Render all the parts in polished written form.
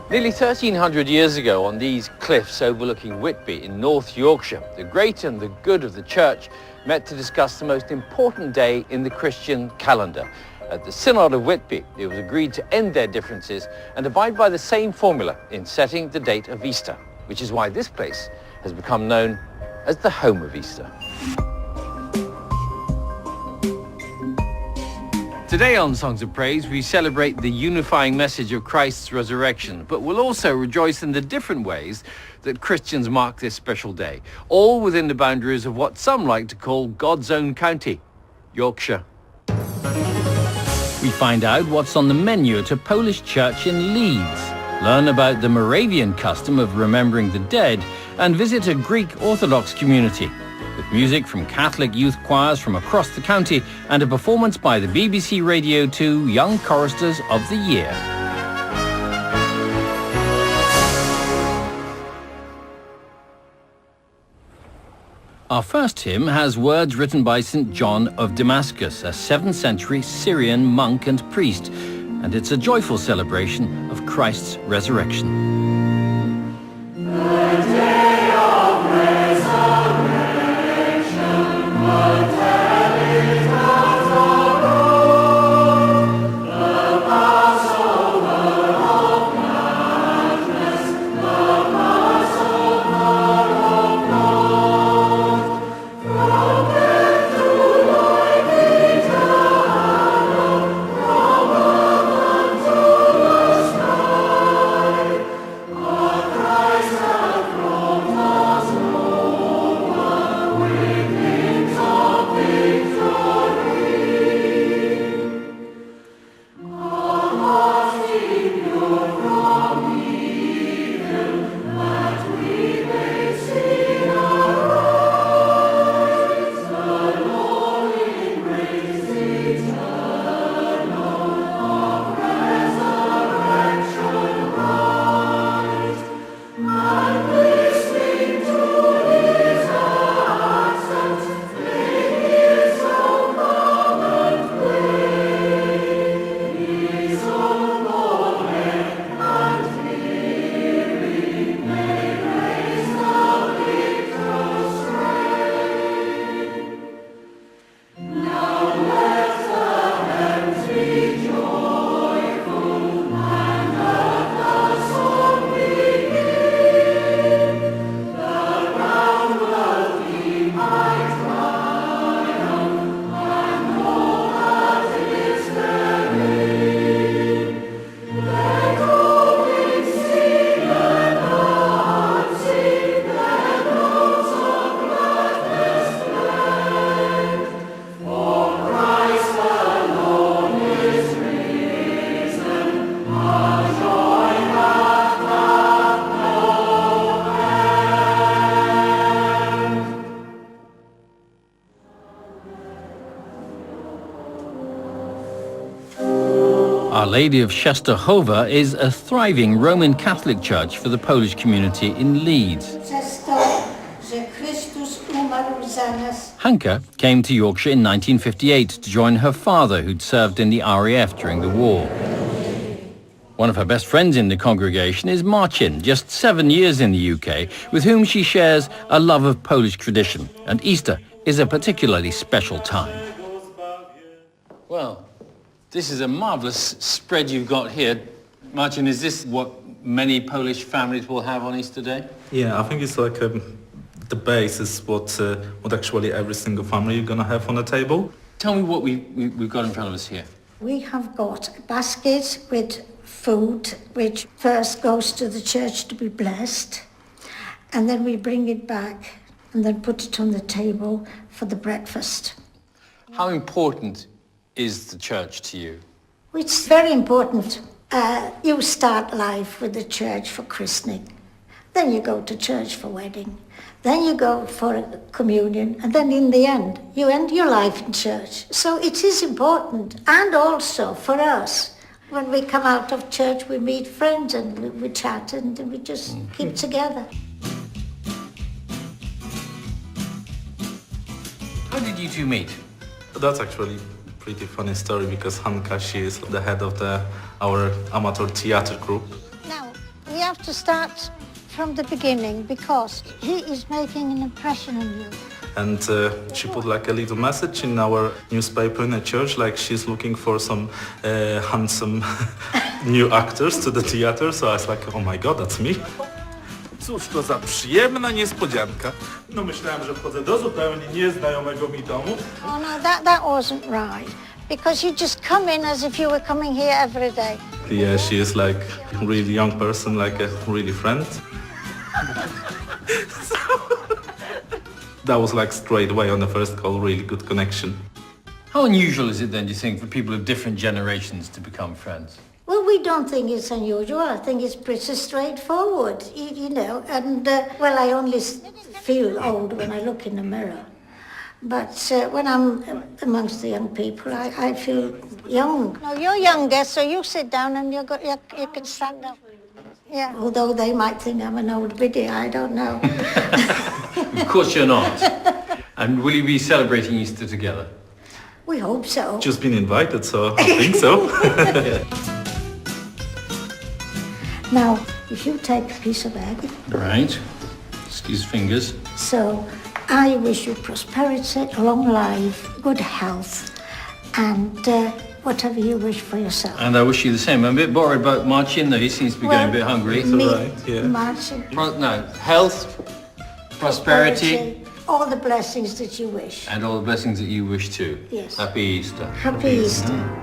Nearly 1,300 years ago, on these cliffs overlooking Whitby in North Yorkshire, the great and the good of the church met to discuss the most important day in the Christian calendar. At the Synod of Whitby, it was agreed to end their differences and abide by the same formula in setting the date of Easter, which is why this place has become known as the home of Easter. Today on Songs of Praise, we celebrate the unifying message of Christ's resurrection, but we'll also rejoice in the different ways that Christians mark this special day, all within the boundaries of what some like to call God's own county, Yorkshire. We find out what's on the menu at a Polish church in Leeds, learn about the Moravian custom of remembering the dead, and visit a Greek Orthodox community, with music from Catholic youth choirs from across the county and a performance by the BBC Radio 2 Young Choristers of the Year. Our first hymn has words written by St. John of Damascus, a 7th century Syrian monk and priest, and it's a joyful celebration of Christ's resurrection. Our Lady of Częstochowa is a thriving Roman Catholic church for the Polish community in Leeds. Hanka came to Yorkshire in 1958 to join her father, who'd served in the RAF during the war. One of her best friends in the congregation is Marcin, just 7 years in the UK, with whom she shares a love of Polish tradition, and Easter is a particularly special time. Well, this is a marvellous spread you've got here. Marcin, is this what many Polish families will have on Easter Day? Yeah, I think it's like the base is what actually every single family you're going to have on the table. Tell me what we've got in front of us here. We have got a basket with food, which first goes to the church to be blessed, and then we bring it back and then put it on the table for the breakfast. How important is the church to you? It's very important. You start life with the church for christening, then you go to church for wedding, then you go for communion, and then in the end, you end your life in church. So it is important, and also for us, when we come out of church, we meet friends and we chat and we just keep together. How did you two meet? That's actually Pretty funny story because Hanka, she is the head of our amateur theater group. Now, we have to start from the beginning because he is making an impression on you. And she put like a little message in our newspaper in the church, like she's looking for some handsome new actors to the theater. So I was like, oh my god, that's me. Cóż to za przyjemna niespodzianka. No myślałem, że wchodzę do zupełnie nieznajomego mi domu. Oh no, that wasn't right. Because you just come in as if you were coming here every day. Yeah, she is like a really young person, like a really friend. That was like straight away on the first call, really good connection. How unusual is it then, do you think, for people of different generations to become friends? Well, we don't think it's unusual. I think it's pretty straightforward, you know. And, well, I only feel old when I look in the mirror. But when I'm amongst the young people, I feel young. No, you're younger, so you sit down and you can stand up. Yeah, although they might think I'm an old biddy, I don't know. Of course you're not. And will you be celebrating Easter together? We hope so. Just been invited, so I think so. Now, if you take a piece of egg. Right. Excuse fingers. So, I wish you prosperity, long life, good health, and whatever you wish for yourself. And I wish you the same. I'm a bit worried about Marcin, though. He seems to be getting a bit hungry. It's all right, yeah. Marcin. No, health, prosperity, all the blessings that you wish. and all the blessings that you wish too. Yes. Happy Easter. Happy Easter.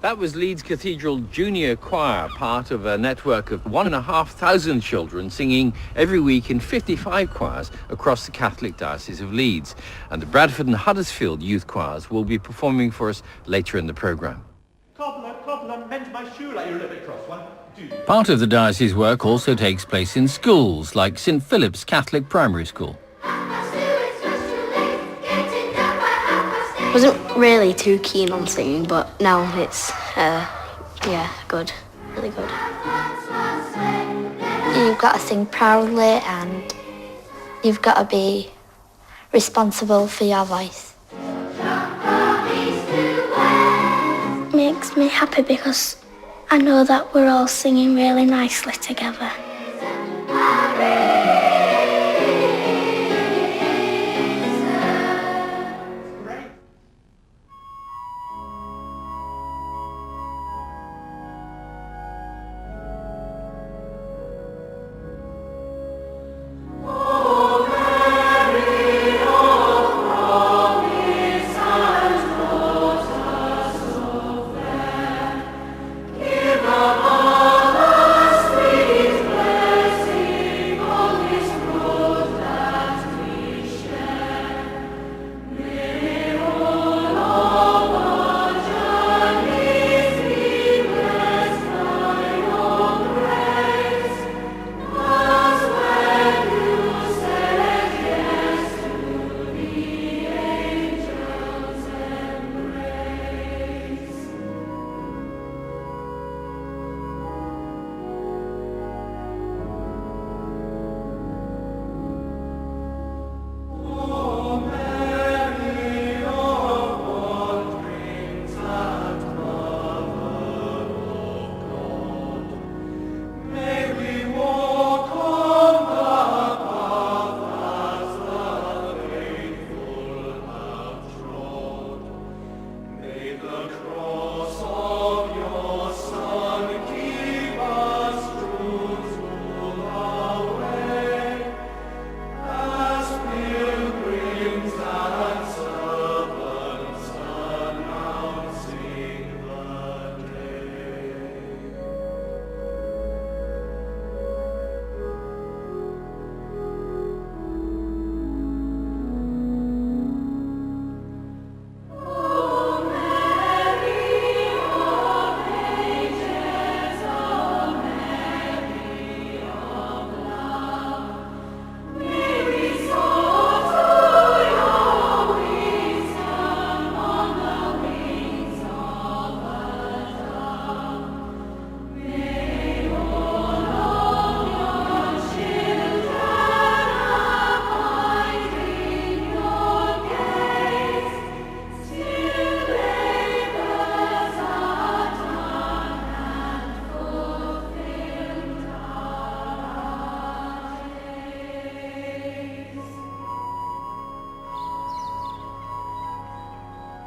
That was Leeds Cathedral Junior Choir, part of a network of 1,500 children singing every week in 55 choirs across the Catholic Diocese of Leeds. And the Bradford and Huddersfield youth choirs will be performing for us later in the programme. Cobbler, mend my shoe like you're a little bit cross. 1, 2. Part of the diocese work also takes place in schools like St Philip's Catholic Primary School. Wasn't really too keen on singing, but now it's, good, really good. You've got to sing proudly and you've got to be responsible for your voice. makes me happy because I know that we're all singing really nicely together.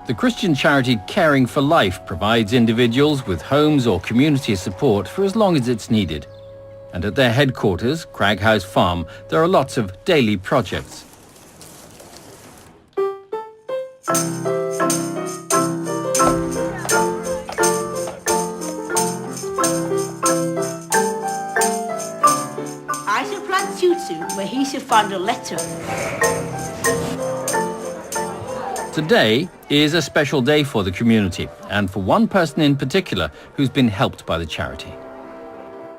The Christian charity Caring for Life provides individuals with homes or community support for as long as it's needed. And at their headquarters, Craghouse Farm, there are lots of daily projects. I shall plant Tutu where he shall find a letter. Today is a special day for the community and for one person in particular who's been helped by the charity.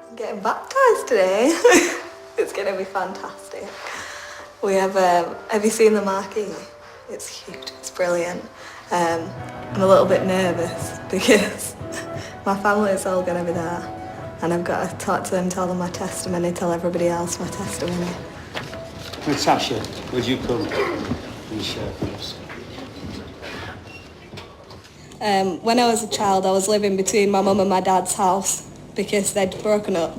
I'm getting baptised today. It's going to be fantastic. We have you seen the marquee? It's huge, it's brilliant. I'm a little bit nervous because my family is all going to be there and I've got to talk to them, tell them my testimony, tell everybody else my testimony. Natasha, would you come and share with us? When I was a child, I was living between my mum and my dad's house because they'd broken up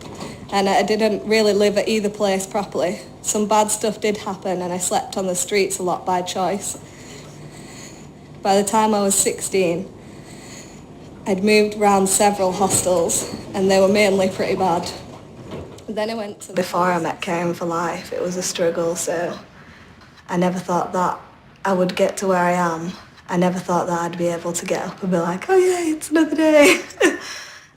and I didn't really live at either place properly. Some bad stuff did happen and I slept on the streets a lot by choice. By the time I was 16, I'd moved around several hostels and they were mainly pretty bad. Then I went to... Before I met Caring for Life, it was a struggle, so I never thought that I would get to where I am. I never thought that I'd be able to get up and be like, oh yeah, it's another day.